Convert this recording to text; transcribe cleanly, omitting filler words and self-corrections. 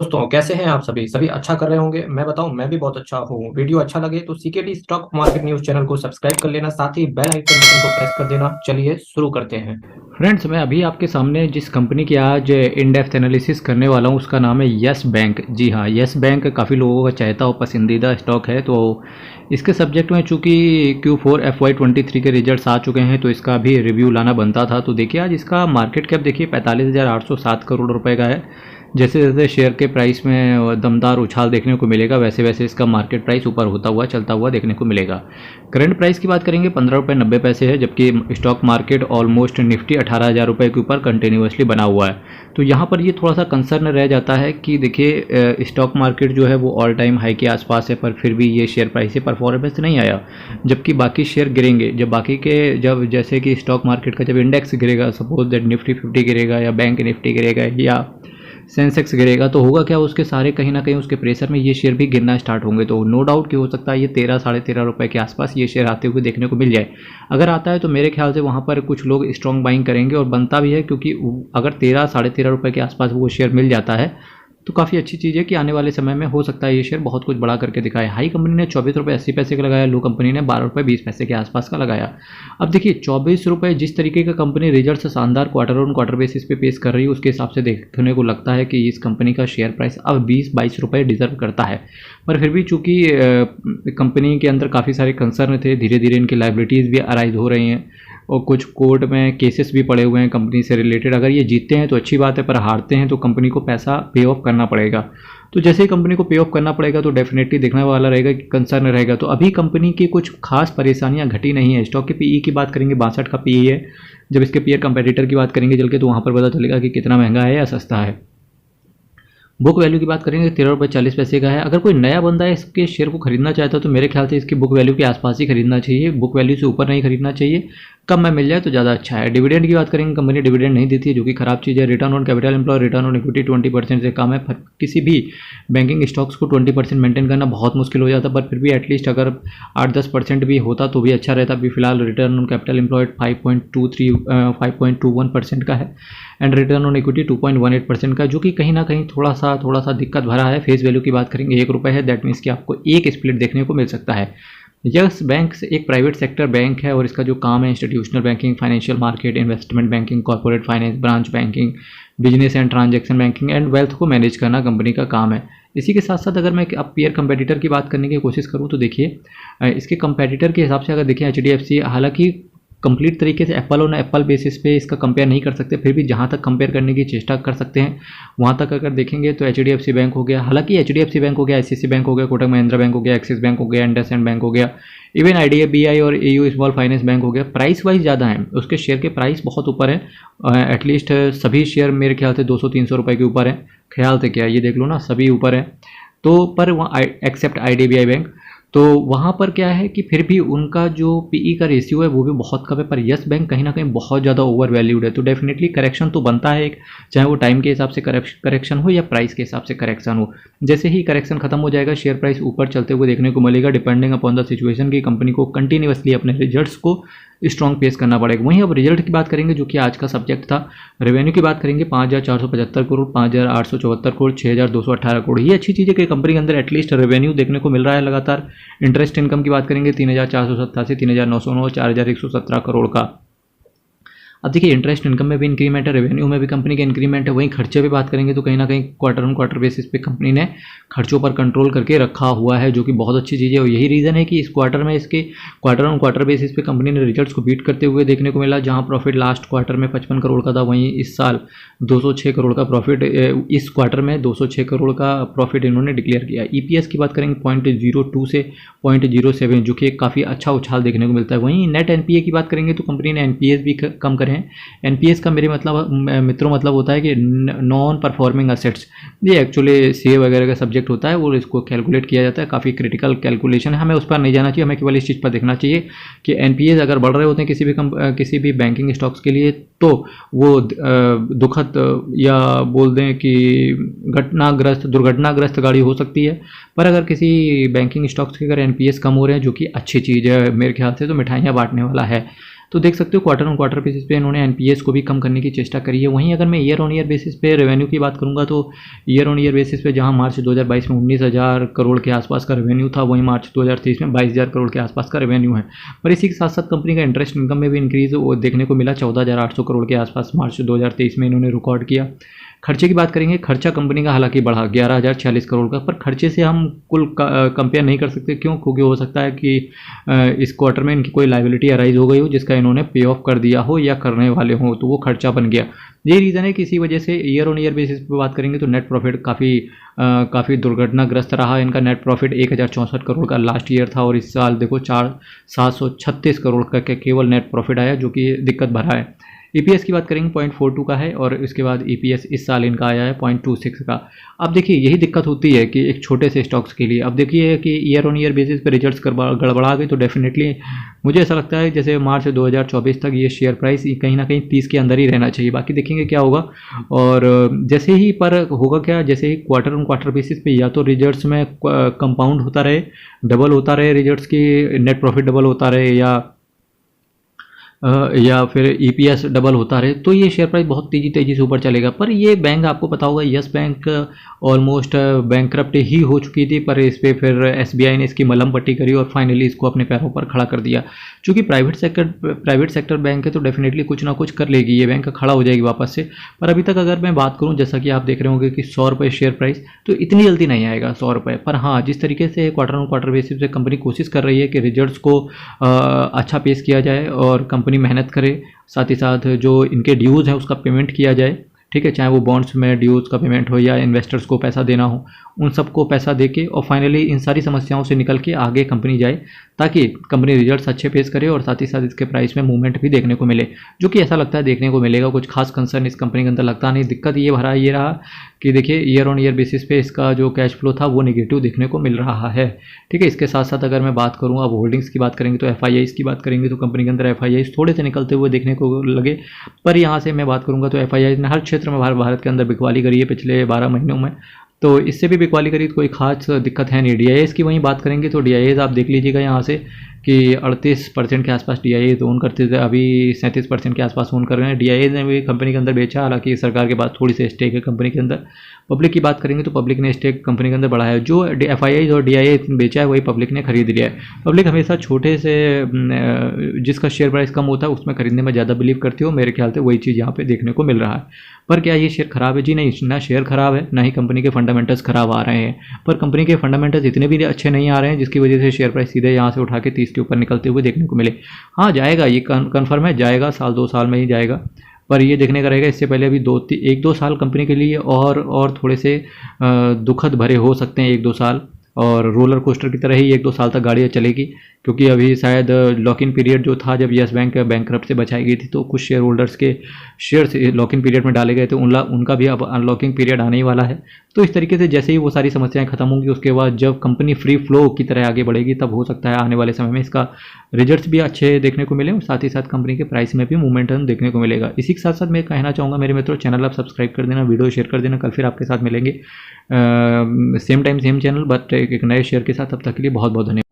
दोस्तों कैसे हैं आप सभी सभी अच्छा कर रहे होंगे। मैं बताऊं, मैं भी बहुत अच्छा हूँ। वीडियो अच्छा लगे तो CKD stock market news channel को सब्सक्राइब कर लेना, साथ ही बेल आइकन बटन को प्रेस कर देना। चलिए शुरू करते हैं। फ्रेंड्स, मैं अभी आपके सामने जिस कंपनी की आज इन डेप्थ एनालिसिस करने वाला हूँ उसका नाम है यस बैंक। जी हाँ, यस बैंक काफ़ी लोगों का चाहता और पसंदीदा स्टॉक है। तो इसके सब्जेक्ट में चूंकि Q4 FY23 के रिजल्ट्स आ चुके हैं तो इसका भी रिव्यू लाना बनता था। तो देखिए आज इसका मार्केट कैप देखिए 45,807 करोड़ रुपए का है। जैसे जैसे शेयर के प्राइस में दमदार उछाल देखने को मिलेगा वैसे वैसे इसका मार्केट प्राइस ऊपर होता हुआ चलता हुआ देखने को मिलेगा। करंट प्राइस की बात करेंगे 15 रुपये 90 पैसे है, जबकि स्टॉक मार्केट ऑलमोस्ट निफ्टी 18,000 रुपये के ऊपर कंटिन्यूसली बना हुआ है। तो यहाँ पर ये थोड़ा सा कंसर्न रह जाता है कि देखिए स्टॉक मार्केट जो है वो ऑल टाइम हाई के आसपास है, पर फिर भी ये शेयर प्राइस से परफॉर्मेंस नहीं आया, जबकि बाकी शेयर गिरेंगे। जब जैसे कि स्टॉक मार्केट का जब इंडेक्स गिरेगा, सपोज दैट निफ्टी 50 गिरेगा या बैंक निफ्टी गिरेगा या सेंसेक्स गिरेगा, तो होगा क्या, उसके सारे कहीं ना कहीं उसके प्रेशर में ये शेयर भी गिरना स्टार्ट होंगे। तो नो डाउट कि हो सकता है ये 13 साढ़े 13 रुपये के आसपास ये शेयर आते हुए देखने को मिल जाए। अगर आता है तो मेरे ख्याल से वहाँ पर कुछ लोग स्ट्रॉन्ग बाइंग करेंगे और बनता भी है, क्योंकि अगर 13 साढ़े 13 रुपये के आसपास वो शेयर मिल जाता है तो काफ़ी अच्छी चीज़ है कि आने वाले समय में हो सकता है ये शेयर बहुत कुछ बड़ा करके दिखाए। हाई कंपनी ने 24 रुपये 80 पैसे का लगाया, लो कंपनी ने 12 रुपये 20 पैसे के आसपास का लगाया। अब देखिए 24 रुपये जिस तरीके का कंपनी रिजल्ट शानदार क्वार्टर ऑन क्वार्टर बेसिस पे पेश कर रही है, उसके हिसाब से देखने को लगता है कि इस कंपनी का शेयर प्राइस अब 20-22 रुपये डिजर्व करता है। पर फिर भी चूंकि कंपनी के अंदर काफ़ी सारे कंसर्न थे, धीरे धीरे इनकी लाइबिलिटीज़ भी अराइज हो रही हैं और कुछ कोर्ट में केसेस भी पड़े हुए हैं कंपनी से रिलेटेड। अगर ये जीतते हैं तो अच्छी बात है, पर हारते हैं तो कंपनी को पैसा पे ऑफ करना पड़ेगा। तो जैसे ही कंपनी को पे ऑफ करना पड़ेगा तो डेफिनेटली देखने वाला रहेगा कि कंसर्न रहेगा। तो अभी कंपनी की कुछ खास परेशानियां घटी नहीं है। स्टॉक के पीई की बात करेंगे 62 का पीई है। जब इसके पीयर कंपेटिटर की बात करेंगे चल के तो वहाँ पर पता चलेगा कि कितना महंगा है या सस्ता है। बुक वैल्यू की बात करेंगे 13 रुपये 40 पैसे का है। अगर कोई नया बंदा है इसके शेयर को खरीदना चाहता है तो मेरे ख्याल से इसकी बुक वैल्यू के आसपास ही खरीदना चाहिए, बुक वैल्यू से ऊपर नहीं खरीदना चाहिए। कम में मिल जाए तो ज़्यादा अच्छा है। डिविडेंड की बात करेंगे, कंपनी डिविडेंड नहीं देती है जो कि खराब चीज़ है। Return on capital employ, return on equity 20% से कम है। किसी भी बैंकिंग स्टॉक्स को 20% मेंटेन करना बहुत मुश्किल हो जाता, पर फिर भी एटलीस्ट अगर 8-10% भी होता तो भी अच्छा रहता। अभी फिलहाल रिटर्न ऑन कैपिटल एम्प्लॉयड 5.21% का है एंड रिटर्न ऑन इक्विटी 2.18% का, जो कि कहीं ना कहीं थोड़ा सा दिक्कत भरा है। फेस वैल्यू की बात करेंगे 1 रुपये है, दैट मीन्स कि आपको एक स्प्लिट देखने को मिल सकता है। यस बैंक एक प्राइवेट सेक्टर बैंक है और इसका जो काम है institutional banking, financial market, investment banking, corporate finance, branch banking, business and transaction banking and wealth को मैनेज करना कंपनी का काम है। इसी के साथ साथ अगर मैं अब पीयर कंपेटिटर की बात करने की कोशिश करूं तो देखिए इसके कंपेटिटर के हिसाब से अगर देखें HDFC, हालांकि कंप्लीट तरीके से एप्पल और एप्पल बेसिस पे इसका कंपेयर नहीं कर सकते, फिर भी जहाँ तक कंपेयर करने की चेष्टा कर सकते हैं वहाँ तक अगर देखेंगे तो HDFC बैंक हो गया, हालांकि HDFC बैंक हो गया, ICICI बैंक हो गया, कोटक महिंद्रा बैंक हो गया, एक्सिस बैंक हो गया, इंडसइंड बैंक हो गया, इवन IDFI और AU स्मॉल फाइनेंस बैंक हो गया, प्राइस वाइज ज़्यादा है, उसके शेयर के प्राइस बहुत ऊपर है। एटलीस्ट सभी शेयर मेरे ख्याल से 200-300 रुपये के ऊपर है। ख्याल से क्या ये देख लो ना, सभी ऊपर है। तो पर वहाँ एक्सेप्ट IDBI बैंक, तो वहाँ पर क्या है कि फिर भी उनका जो पीई का रेशियो है वो भी बहुत कम है। पर यस बैंक कहीं ना कहीं बहुत ज़्यादा ओवर वैल्यूड है। तो डेफिनेटली करेक्शन तो बनता है एक, चाहे वो टाइम के हिसाब से करेक्शन हो या प्राइस के हिसाब से करेक्शन हो। जैसे ही करेक्शन खत्म हो जाएगा शेयर प्राइस ऊपर चलते हुए देखने को मिलेगा, डिपेंडिंग अपॉन द सिचुएशन की कंपनी को कंटिन्यूसली अपने रिजल्ट्स को स्ट्रॉन्ग पेश करना पड़ेगा। वहीं अब रिजल्ट की बात करेंगे जो कि आज का सब्जेक्ट था। रेवेन्यू की बात करेंगे 5,475 करोड़, 5,874 करोड़, 6,218 करोड़। ये अच्छी चीज़ है कि कंपनी के अंदर एटलीस्ट रेवेन्यू देखने को मिल रहा है लगातार। इंटरेस्ट इनकम की बात करेंगे 3,487, 3,909, 4,117 करोड़ का। अब देखिए इंटरेस्ट इनकम में भी इंक्रीमेंट है, रेवेन्यू में भी कंपनी का इंक्रीमेंट है। वहीं खर्चे पे बात करेंगे तो कहीं ना कहीं क्वार्टर ऑन क्वार्टर बेसिस पे कंपनी ने खर्चों पर कंट्रोल करके रखा हुआ है, जो कि बहुत अच्छी चीज़ है। और यही रीज़न है कि इस क्वार्टर में इसके क्वार्टर ऑन क्वार्टर बेसिस पे कंपनी ने रिजल्ट्स को बीट करते हुए देखने को मिला। जहाँ प्रॉफिट लास्ट क्वार्टर में 55 करोड़ का था, वहीं इस साल 206 करोड़ का प्रॉफिट, इस क्वार्टर में 206 करोड़ का प्रॉफिट इन्होंने डिक्लेयर किया। EPS की बात करेंगे 0.02 से 0.07, जो कि काफ़ी अच्छा उछाल देखने को मिलता है। वहीं नेट NPA की बात करेंगे तो कंपनी ने NPAs भी कम करे हैं। NPAs का मेरे मित्रों मतलब होता है कि नॉन परफॉर्मिंग असेट्स। ये एक्चुअली CA वगैरह का सब्जेक्ट होता है और इसको कैलकुलेट किया जाता है, काफ़ी क्रिटिकल कैलकुलेशन है, हमें उस पर नहीं जाना चाहिए। हमें केवल इस चीज़ पर देखना चाहिए कि NPAs अगर बढ़ रहे होते हैं किसी भी बैंकिंग स्टॉक्स के लिए तो वो दुखद या बोल दें कि दुर्घटनाग्रस्त गाड़ी हो सकती है। पर अगर किसी बैंकिंग स्टॉक्स के अगर NPAs कम हो रहे हैं, जो कि अच्छी चीज़ है मेरे ख्याल से, तो मिठाइयाँ बांटने वाला है। तो देख सकते हो क्वार्टर ऑन क्वार्टर बेसिस पे इन्होंने एनपीएस को भी कम करने की चेष्टा करी है। वहीं अगर मैं ईयर ऑन ईयर बेसिस पे रेवेन्यू की बात करूंगा तो ईयर ऑन ईयर बेसिस पे जहां मार्च 2022 में 19,000 करोड़ के आसपास का रेवेन्यू था, वहीं मार्च 2023 में 22,000 करोड़ के आसपास का रेवेन्यू है। पर इसी के साथ साथ कंपनी का इंटरेस्ट इनकम में भी इंक्रीज देखने को मिला, 14,800 करोड़ के आसपास मार्च 2023 में इन्होंने रिकॉर्ड किया। खर्चे की बात करेंगे, खर्चा कंपनी का हालांकि बढ़ा 11,046 करोड़ का, पर खर्चे से हम कुल कंपेयर नहीं कर सकते। क्यों? क्योंकि हो सकता है कि इस क्वार्टर में इनकी कोई लाइबिलिटी अराइज हो गई हो जिसका इन्होंने पे ऑफ कर दिया हो या करने वाले हो, तो वो खर्चा बन गया। ये रीज़न है कि इसी वजह से ईयर ऑन ईयर बेसिस पे बात करेंगे तो नेट प्रॉफिट काफ़ी दुर्घटनाग्रस्त रहा। इनका नेट प्रॉफिट 1,064 करोड़ का लास्ट ईयर था और इस साल देखो 736 करोड़ का केवल नेट प्रॉफिट आया, जो कि दिक्कत भरा है। ईपीएस की बात करेंगे 0.42 का है और इसके बाद ईपीएस इस साल इनका आया है 0.26 का। अब देखिए यही दिक्कत होती है कि एक छोटे से स्टॉक्स के लिए। अब देखिए कि ईयर ऑन ईयर बेसिस पे रिजल्ट्स गड़बड़ा गए तो डेफिनेटली मुझे ऐसा लगता है जैसे मार्च 2024 तक ये शेयर प्राइस कहीं ना कहीं 30 के अंदर ही रहना चाहिए। बाकी देखेंगे क्या होगा। और जैसे ही पर होगा क्या, जैसे ही क्वार्टर ऑन क्वार्टर बेसिस पे या तो रिजल्ट्स में कंपाउंड होता रहे, डबल होता रहे रिजल्ट्स की, नेट प्रॉफिट डबल होता रहे या फिर ईपीएस डबल होता रहे, तो ये शेयर प्राइस बहुत तेज़ी से ऊपर चलेगा। पर ये बैंक आपको पता होगा, यस बैंक ऑलमोस्ट बैंकरप्ट ही हो चुकी थी, पर इस पर फिर एसबीआई ने इसकी मलहम पट्टी करी और फाइनली इसको अपने पैरों पर खड़ा कर दिया। चूँकि प्राइवेट सेक्टर बैंक है तो डेफिनेटली कुछ ना कुछ कर लेगी ये बैंक, खड़ा हो जाएगी वापस से। पर अभी तक अगर मैं बात करूँ, जैसा कि आप देख रहे होंगे कि 100 रुपये शेयर प्राइस, तो इतनी जल्दी नहीं आएगा 100 रुपये। पर हाँ, जिस तरीके से क्वार्टर ऑन क्वार्टर बेसिस पे कंपनी कोशिश कर रही है कि रिजल्ट्स को अच्छा पेश किया जाए और कंपनी मेहनत करे, साथ ही साथ जो इनके ड्यूज़ हैं उसका पेमेंट किया जाए, ठीक है, चाहे वो बॉन्ड्स में ड्यूज़ का पेमेंट हो या इन्वेस्टर्स को पैसा देना हो, उन सबको पैसा देके और फाइनली इन सारी समस्याओं से निकल के आगे कंपनी जाए, ताकि कंपनी रिजल्ट्स अच्छे पेश करे और साथ ही साथ इसके प्राइस में मूवमेंट भी देखने को मिले, जो कि ऐसा लगता है देखने को मिलेगा। कुछ खास कंसर्न इस कंपनी के अंदर लगता नहीं। दिक्कत ये रहा कि देखिए ईयर ऑन ईयर बेसिस पे इसका जो कैश फ्लो था वो नेगेटिव देखने को मिल रहा है, ठीक है। इसके साथ साथ अगर मैं बात करूँ, अब होल्डिंग्स की बात करेंगे तो एफआईआईज़ की बात करेंगे तो कंपनी के अंदर एफआईआईज़ थोड़े से निकलते हुए देखने को लगे। पर यहाँ से मैं बात करूँगा तो एफआईआईज़ ने हर क्षेत्र में भारत के अंदर बिकवाली करी है पिछले 12 महीनों में, तो इससे भी बिकवाली करी तो कोई खास दिक्कत है नहीं। डीआईएस की वहीं बात करेंगे तो डीआईएस आप देख लीजिएगा यहाँ से कि 38% के आसपास डीआईएस ओन करते थे, अभी 37% के आसपास ओन कर रहे हैं। डीआईएस ने भी कंपनी के अंदर बेचा, हालांकि सरकार के पास थोड़ी सी स्टेक है कंपनी के अंदर। पब्लिक की बात करेंगे तो पब्लिक ने स्टेक कंपनी के अंदर बढ़ाया है। जो एफआईआईज़ और डीआईएस बेचा है वही पब्लिक ने खरीद लिया है। पब्लिक हमेशा छोटे से जिसका शेयर प्राइस कम होता है उसमें खरीदने में ज़्यादा बिलीव करती हो, मेरे ख्याल से वही चीज़ यहाँ पे देखने को मिल रहा है। पर क्या ये शेयर खराब है? जी नहीं, ना शेयर खराब है, ना ही कंपनी के फंडामेंटल्स खराब आ रहे हैं। पर कंपनी के फंडामेंटल्स इतने भी अच्छे नहीं आ रहे हैं जिसकी वजह से शेयर प्राइस सीधे यहाँ से उठा के 30 के ऊपर निकलते हुए देखने को मिले। हाँ जाएगा, ये कन्फर्म है, जाएगा, साल 2 साल में ही जाएगा। पर ये देखने का रहेगा, इससे पहले अभी 1-2 साल कंपनी के लिए और थोड़े से दुखद भरे हो सकते हैं 1-2 साल, और रोलर कोस्टर की तरह ही 1-2 साल तक गाड़ियाँ चलेगी। क्योंकि अभी शायद लॉक इन पीरियड जो था, जब यस बैंक बैंकरप्ट से बचाई गई थी, तो कुछ शेयर होल्डर्स के शेयर्स लॉक इन पीरियड में डाले गए थे, उनका भी अब अनलॉकिंग पीरियड आने ही वाला है। तो इस तरीके से जैसे ही वो सारी समस्याएं खत्म होंगी, उसके बाद जब कंपनी फ्री फ्लो की तरह आगे बढ़ेगी, तब हो सकता है आने वाले समय में इसका रिजल्ट्स भी अच्छे देखने को मिले और साथ ही साथ कंपनी के प्राइस में भी मूवमेंटम देखने को मिलेगा। इसी के साथ साथ मैं कहना चाहूँगा मेरे मित्रों, चैनल आप सब्सक्राइब कर देना, वीडियो शेयर कर देना। कल फिर आपके साथ मिलेंगे same time same channel but एक नए शेयर के साथ। तब तक के लिए बहुत बहुत धन्यवाद।